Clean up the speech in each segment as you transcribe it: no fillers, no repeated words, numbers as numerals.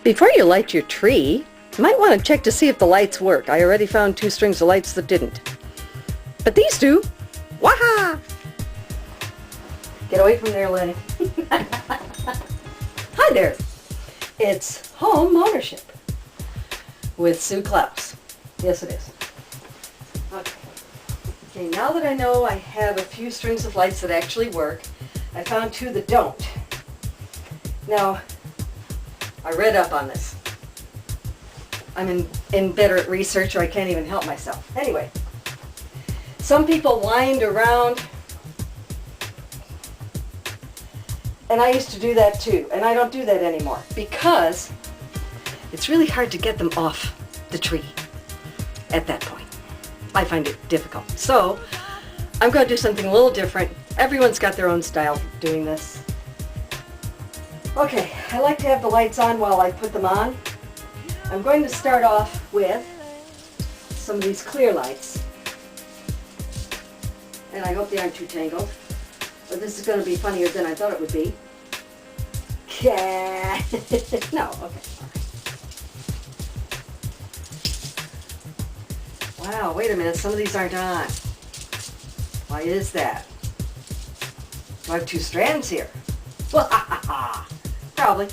Before you light your tree, you might want to check to see if the lights work. I already found 2 strings of lights that didn't. But these do. Waha! Get away from there, Lenny. Hi there. It's Home Moanership with Sue Klaus. Yes, it is. Okay, now that I know I have a few strings of lights that actually work, I found 2 that don't. Now, I read up on this. I'm inveterate researcher. I can't even help myself. Anyway, some people wind around, and I used to do that too, and I don't do that anymore because it's really hard to get them off the tree at that point. I find it difficult. So I'm going to do something a little different. Everyone's got their own style for doing this. Okay, I like to have the lights on while I put them on. I'm going to start off with some of these clear lights. And I hope they aren't too tangled. But this is going to be funnier than I thought it would be. Yeah. No, okay. Wow, wait a minute, some of these aren't on. Why is that? Do I have 2 strands here? Probably.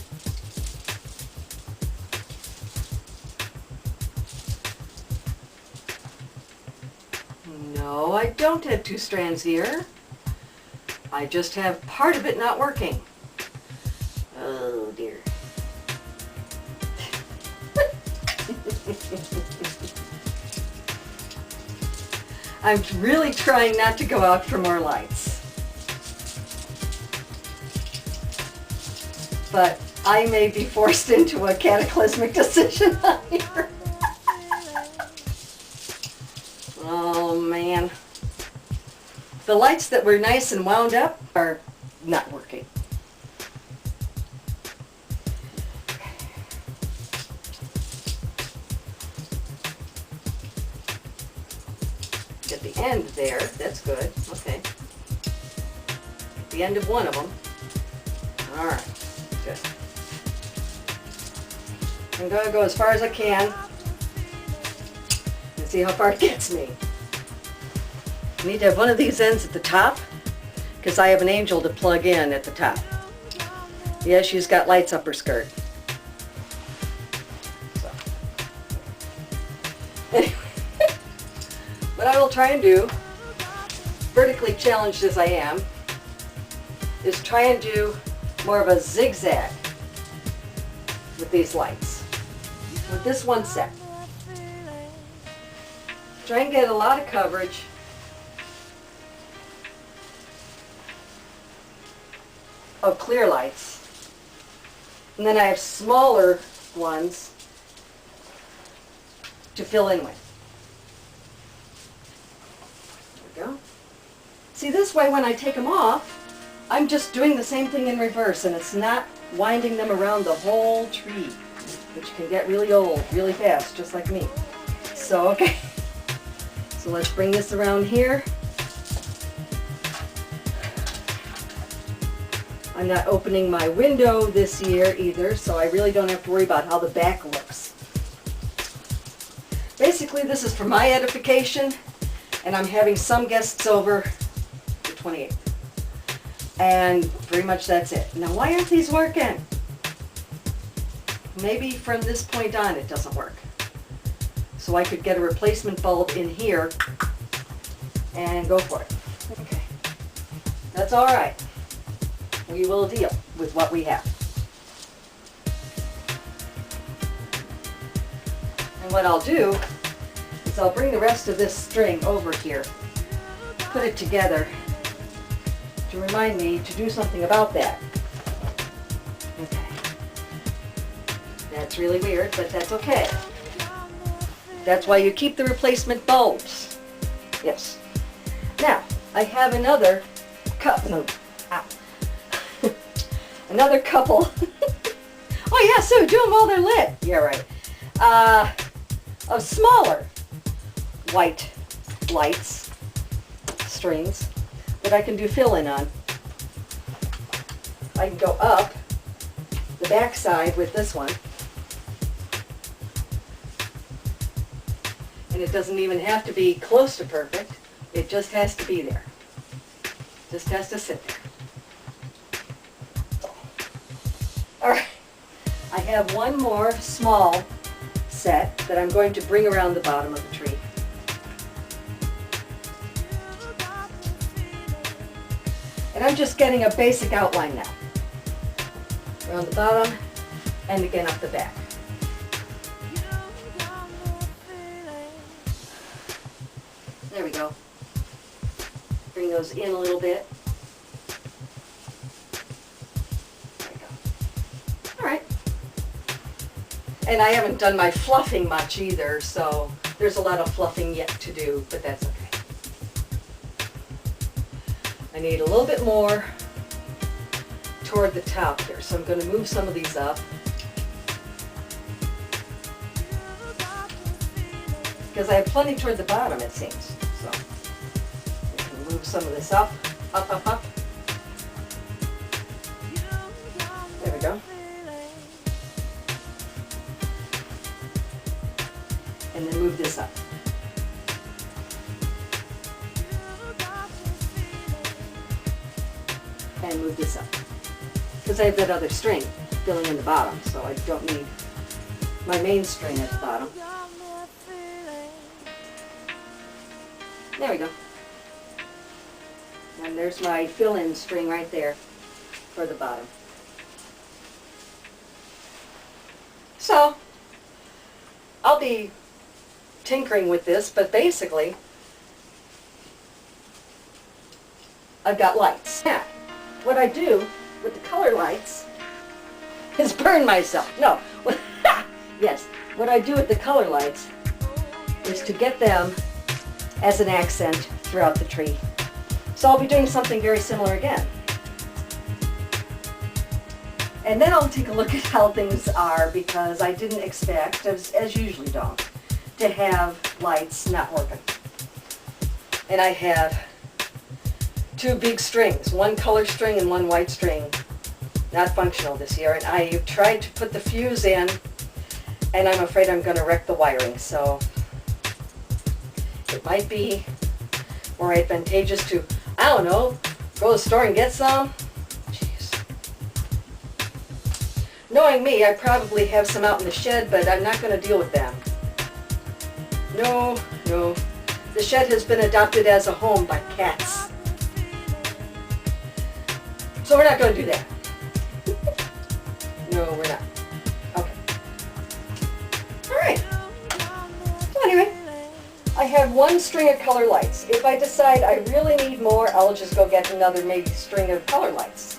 No, I don't have 2 strands here. I just have part of it not working. Oh dear. I'm really trying not to go out for more lights. But I may be forced into a cataclysmic decision on here. Oh man. The lights that were nice and wound up are not working. At the end there, that's good. Okay. The end of one of them. All right. Good. I'm going to go as far as I can and see how far it gets me. I need to have one of these ends at the top because I have an angel to plug in at the top. Yeah, she's got lights up her skirt. So. Anyway, what I will try and do, vertically challenged as I am, is try and do more of a zigzag with these lights, with this one set. Try and get a lot of coverage. Of clear lights. And then I have smaller ones to fill in with. There we go. See, this way when I take them off, I'm just doing the same thing in reverse, and it's not winding them around the whole tree, which can get really old really fast, just like me. So, okay. So let's bring this around here. I'm not opening my window this year either, so I really don't have to worry about how the back looks. Basically, this is for my edification, and I'm having some guests over the 28th. And pretty much that's it. Now, why aren't these working? Maybe from this point on it doesn't work. So I could get a replacement bulb in here and go for it. Okay. That's all right. We will deal with what we have. And what I'll do is I'll bring the rest of this string over here, put it together to remind me to do something about that. Okay. That's really weird, but that's okay. That's why you keep the replacement bulbs. Yes. Now, I have another cup. No. Ow. Another couple. Oh yeah, Sue, do them while they're lit. Yeah, right. Of smaller white lights, strings, that I can do fill-in on. I can go up the back side with this one And it doesn't even have to be close to perfect. It just has to be there. Just has to sit there. All right. I have one more small set that I'm going to bring around the bottom of the tree. And I'm just getting a basic outline now. Around the bottom and again up the back. There we go. Bring those in a little bit. There we go. All right. And I haven't done my fluffing much either, so there's a lot of fluffing yet to do, but that's okay. I need a little bit more toward the top here, so I'm going to move some of these up. Because I have plenty toward the bottom, it seems. So I can move some of this up, up, up, up. There we go. And then move this up. And move this up. Because I have that other string filling in the bottom, so I don't need my main string at the bottom. There we go. And there's my fill-in string right there for the bottom. So, I'll be tinkering with this, but basically, I've got lights. Now, what I do with the color lights is burn myself. No, yes, what I do with the color lights is to get them as an accent throughout the tree. So I'll be doing something very similar again. And then I'll take a look at how things are, because I didn't expect, as usually don't, to have lights not working. And I have two big strings, one color string and one white string, not functional this year. And I tried to put the fuse in, and I'm afraid I'm going to wreck the wiring. So it might be more advantageous to, I don't know, go to the store and get some. Jeez. Knowing me, I probably have some out in the shed, but I'm not going to deal with them. No, no. The shed has been adopted as a home by cats. So we're not going to do that. No, we're not. Okay. All right. So anyway, I have one string of color lights. If I decide I really need more, I'll just go get another maybe string of color lights.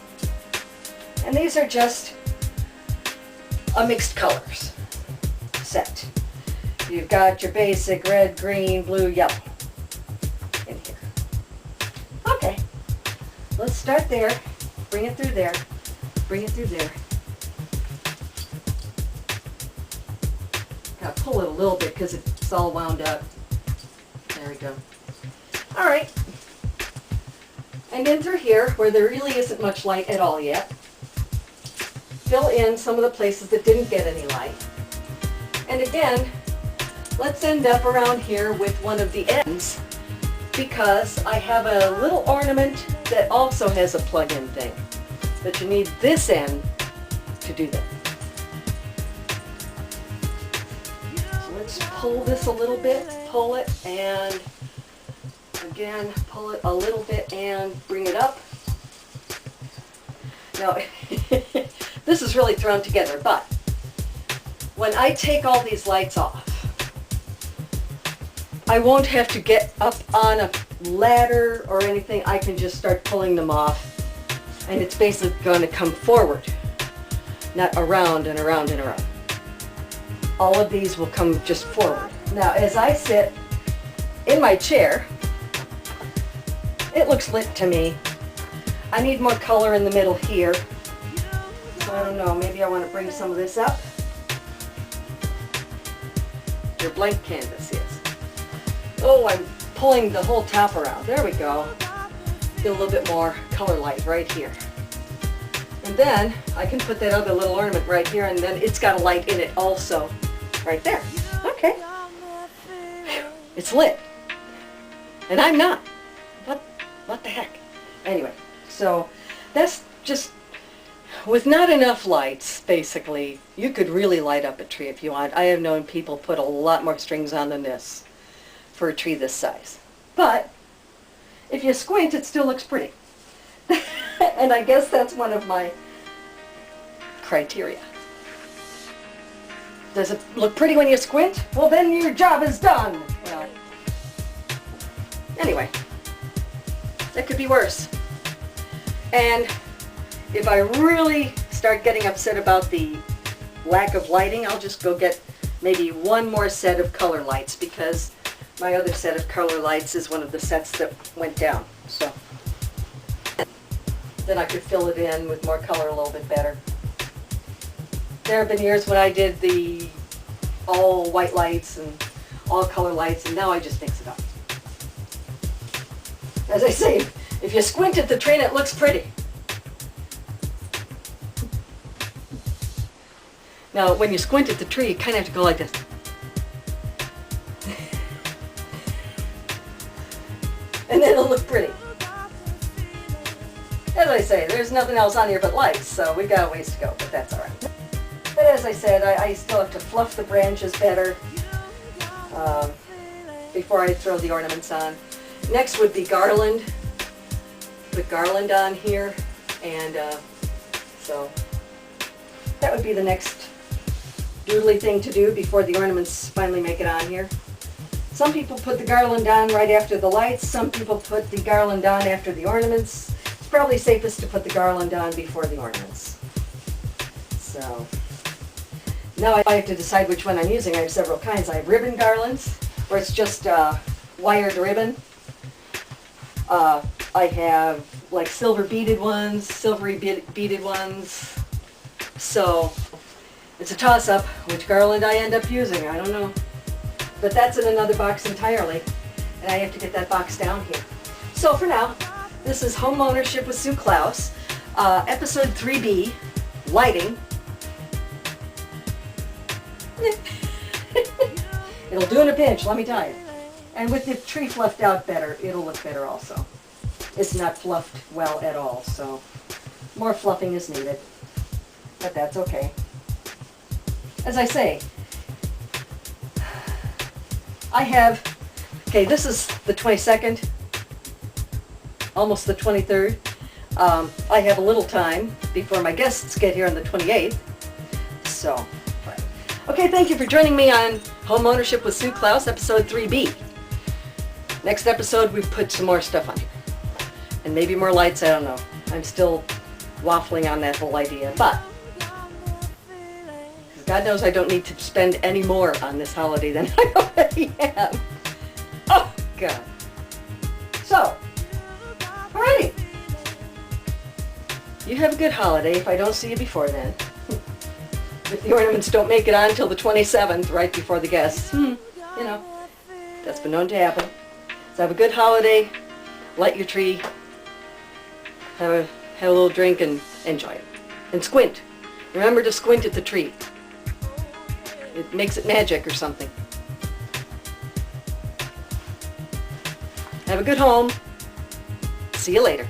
And these are just a mixed colors set. You've got your basic red, green, blue, yellow in here. Okay, let's start there. Bring it through there. Bring it through there. Gotta pull it a little bit because it's all wound up. There we go. All right. And in through here, where there really isn't much light at all yet, fill in some of the places that didn't get any light. And again, let's end up around here with one of the ends, because I have a little ornament that also has a plug-in thing. But you need this end to do that. So let's pull this a little bit, pull it, and again, pull it a little bit and bring it up. Now, this is really thrown together, but when I take all these lights off, I won't have to get up on a ladder or anything. I can just start pulling them off, and it's basically going to come forward, not around and around and around. All of these will come just forward. Now, as I sit in my chair, it looks lit to me. I need more color in the middle here. So I don't know, maybe I want to bring some of this up. Your blank canvas is. Oh, I'm pulling the whole top around. There we go. Get a little bit more color light right here. And then I can put that other little ornament right here, and then it's got a light in it also right there. Okay. Whew. It's lit. And I'm not. What the heck? Anyway, so that's just, with not enough lights, basically, you could really light up a tree if you want. I have known people put a lot more strings on than this for a tree this size. But if you squint, it still looks pretty. And I guess that's one of my criteria. Does it look pretty when you squint? Well, then your job is done. Well, anyway, that could be worse. And if I really start getting upset about the lack of lighting, I'll just go get maybe one more set of color lights, because my other set of color lights is one of the sets that went down. So then I could fill it in with more color a little bit better. There have been years when I did the all white lights and all color lights, and now I just mix it up. As I say, if you squint at the tree, it looks pretty. Now, when you squint at the tree, you kind of have to go like this. And then it'll look pretty. As I say, there's nothing else on here but lights, so we've got a ways to go, but that's all right. But as I said, I still have to fluff the branches better before I throw the ornaments on. Next would be garland. Put garland on here, and so that would be the next doodly thing to do before the ornaments finally make it on here. Some people put the garland on right after the lights. Some people put the garland on after the ornaments. It's probably safest to put the garland on before the ornaments. So now I have to decide which one I'm using. I have several kinds. I have ribbon garlands, where it's just wired ribbon. I have like silver beaded ones, silvery beaded ones. So it's a toss-up which garland I end up using. I don't know. But that's in another box entirely, and I have to get that box down here. So for now, this is Home Ownership with Sue Klaus, episode 3B, lighting. It'll do in a pinch, let me tell you. And with the tree fluffed out better, it'll look better also. It's not fluffed well at all, so more fluffing is needed. But that's okay. As I say, I have, okay, this is the 22nd, almost the 23rd. I have a little time before my guests get here on the 28th. So, right. Okay, thank you for joining me on Home Ownership with Sue Klaus, episode 3B. Next episode, we put some more stuff on here. And maybe more lights, I don't know. I'm still waffling on that whole idea, but God knows I don't need to spend any more on this holiday than I already have. Oh, God. So, alrighty. You have a good holiday if I don't see you before then. If the ornaments don't make it on until the 27th, right before the guests, you know, that's been known to happen. So have a good holiday, light your tree, have a little drink and enjoy it. And squint. Remember to squint at the tree. It makes it magic or something. Have a good home. See you later.